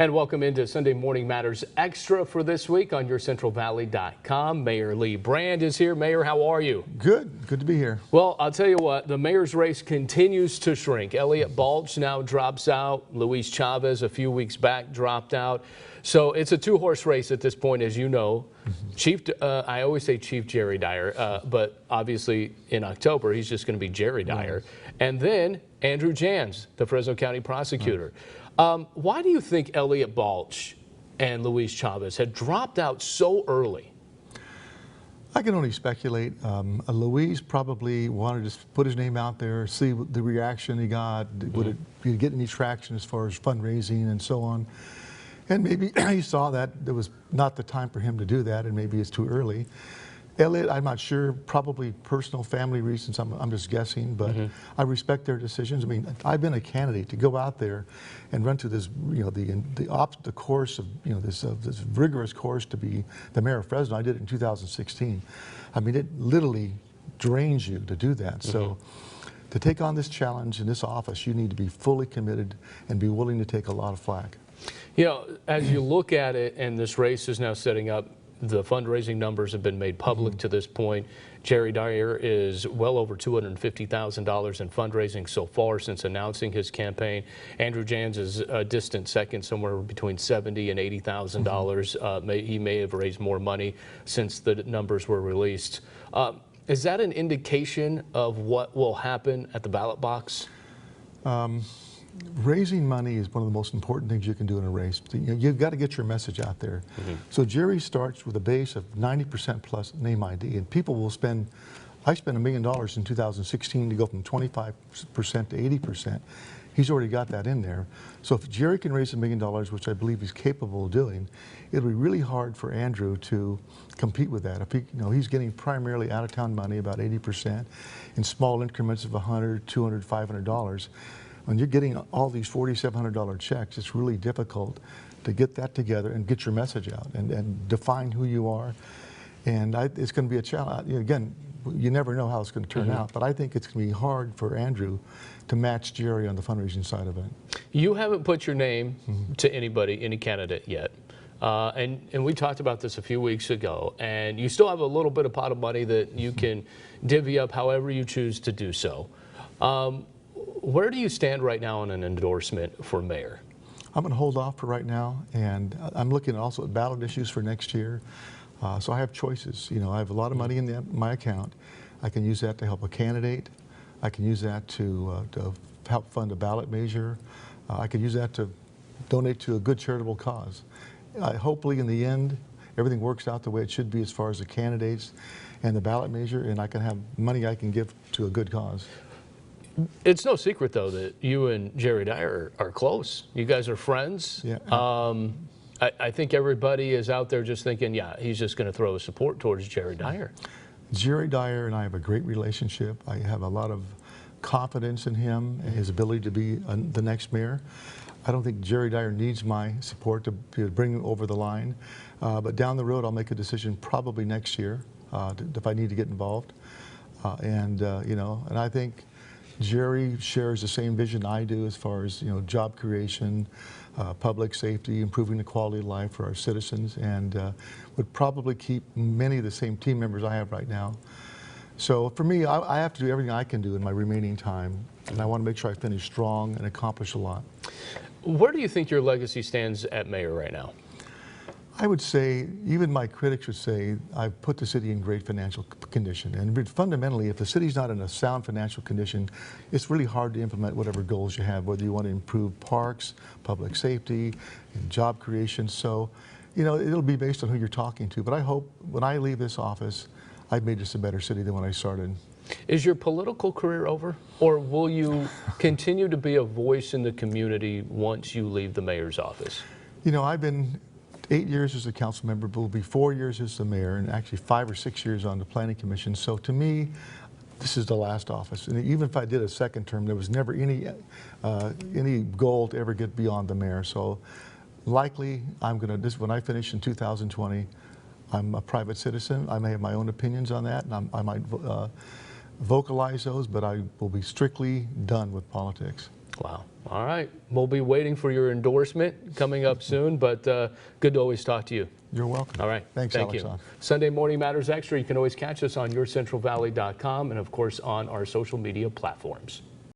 And welcome into Sunday Morning Matters Extra for this week on yourcentralvalley.com. Mayor Lee Brand is here. Mayor, how are you? Good to be here. Well, I'll tell you what, the mayor's race continues to shrink. Elliot Balch now drops out. Luis Chavez a few weeks back dropped out. So it's a two-horse race at this point, as you know. I always say Chief Jerry Dyer, but obviously in October he's just going to be Jerry Dyer. And then Andrew Jans, the Fresno County prosecutor. Why do you think Elliot Balch and Luis Chavez had dropped out so early? I can only speculate. Luis probably wanted to put his name out there, see the reaction he got. Would it get any traction as far as fundraising and so on? And maybe he saw that there was not the time for him to do that, and maybe it's too early. Elliot, I'm not sure, probably personal family reasons, I'm just guessing, but I respect their decisions. I mean, I've been a candidate to go out there and run through this, the course of, this rigorous course to be the mayor of Fresno. I did it in 2016. I mean, it literally drains you to do that. So to take on this challenge in this office, you need to be fully committed and be willing to take a lot of flack. You know, as you look at it, and this race is now setting up, the fundraising numbers have been made public to this point. Jerry Dyer is well over $250,000 in fundraising so far since announcing his campaign. Andrew Jans is a distant second, somewhere between $70,000 and $80,000. He may have raised more money since the numbers were released. Is that an indication of what will happen at the ballot box? Raising money is one of the most important things you can do in a race. You've got to get your message out there. So Jerry starts with a base of 90% plus name ID, and people will spend, I spent $1 million in 2016 to go from 25% to 80%. He's already got that in there. So if Jerry can raise $1 million, which I believe he's capable of doing, it'll be really hard for Andrew to compete with that. If he, he's getting primarily out-of-town money, about 80%, in small increments of $100, $200, $500. When you're getting all these $4,700 checks, it's really difficult to get that together and get your message out and define who you are. And it's going to be a challenge. Again, you never know how it's going to turn out, but I think it's going to be hard for Andrew to match Jerry on the fundraising side of it. You haven't put your name to anybody, any candidate yet. And we talked about this a few weeks ago, and you still have a little bit of pot of money that you can divvy up however you choose to do so. Where do you stand right now on an endorsement for mayor? I'm going to hold off for right now, and I'm looking also at ballot issues for next year. So I have choices. I have a lot of money in my account. I can use that to help a candidate. I can use that to help fund a ballot measure. I can use that to donate to a good charitable cause. Hopefully in the end, everything works out the way it should be as far as the candidates and the ballot measure, and I can have money I can give to a good cause. It's no secret, though, that you and Jerry Dyer are close. You guys are friends. Yeah. I think everybody is out there just thinking, yeah, he's just going to throw his support towards Jerry Dyer. Jerry Dyer and I have a great relationship. I have a lot of confidence in him and his ability to be the next mayor. I don't think Jerry Dyer needs my support to bring him over the line. But down the road, I'll make a decision probably next year if I need to get involved. And I think Jerry shares the same vision I do as far as job creation, public safety, improving the quality of life for our citizens, and would probably keep many of the same team members I have right now. So for me, I have to do everything I can do in my remaining time, and I want to make sure I finish strong and accomplish a lot. Where do you think your legacy stands at mayor right now? I would say, even my critics would say, I've put the city in great financial condition. And fundamentally, if the city's not in a sound financial condition, it's really hard to implement whatever goals you have, whether you want to improve parks, public safety, and job creation. So, it'll be based on who you're talking to. But I hope when I leave this office, I've made this a better city than when I started. Is your political career over? Or will you continue to be a voice in the community once you leave the mayor's office? I've been 8 years as a council member, but will be 4 years as the mayor, and actually 5 or 6 years on the planning commission. So to me, this is the last office. And even if I did a second term, there was never any goal to ever get beyond the mayor. So likely, when I finish in 2020, I'm a private citizen. I may have my own opinions on that, and I might vocalize those, but I will be strictly done with politics. Wow. All right. We'll be waiting for your endorsement coming up soon, but good to always talk to you. You're welcome. All right. Thanks, Thank Alex. you. Sunday Morning Matters Extra, you can always catch us on yourcentralvalley.com and, of course, on our social media platforms.